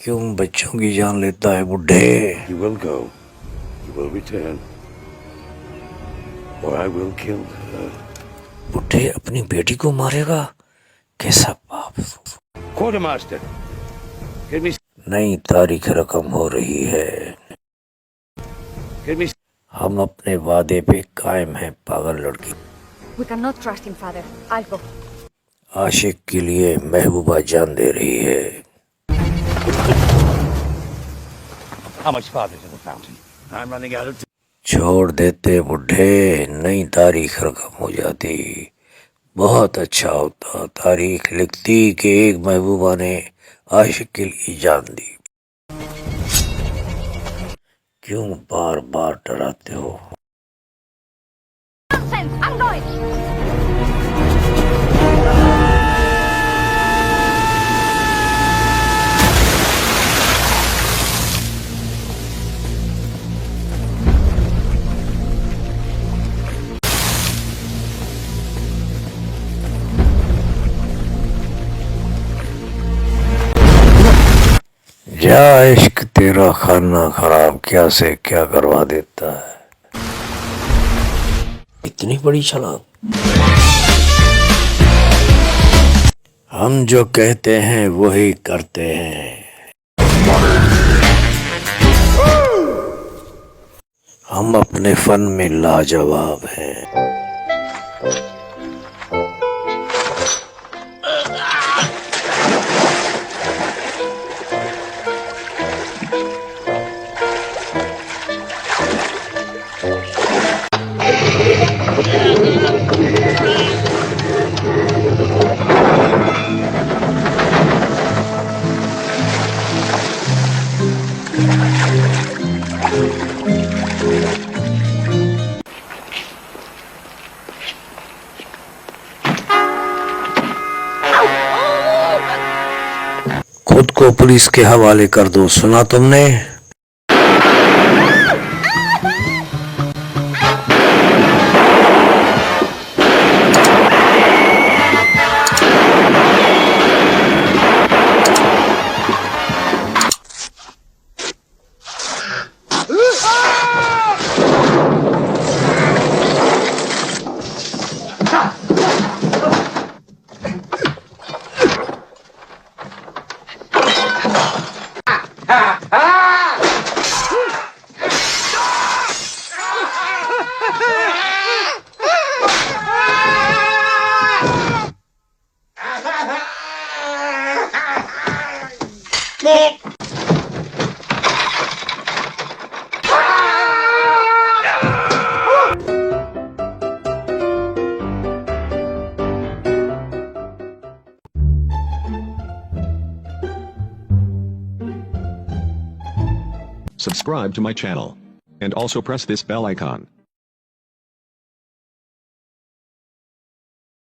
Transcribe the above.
क्यों बच्चों की जान लेता है बुढ़े? You will go. You will return. Or I will kill her. बुढ़े अपनी बेटी को मारेगा? कैसा पाप! Quartermaster, get me. नई तारीख रकम हो रही है। Get me. हम अपने वादे पे कायम हैं पागल लड़की। We cannot trust him, father. I'll go. आशिक के लिए महबूबा जान दे रही है। How much farther to the fountain? I'm running out of. छोड़ देते बुढ़े, नई तारीख रकम हो जाती। बहुत अच्छा होता तारीख लिखती कि एक महबूबा ने आशिक के लिए जान दी। क्यों बार बार डराते हो? I'm going. जा इश्क तेरा खाना खराब क्या से क्या करवा देता है। इतनी बड़ी छलांग। हम जो कहते हैं वही करते हैं। हम अपने फन में लाजवाब हैं। खुद को पुलिस के हवाले कर दो, सुना तुमने? Subscribe to my channel. And also press this bell icon.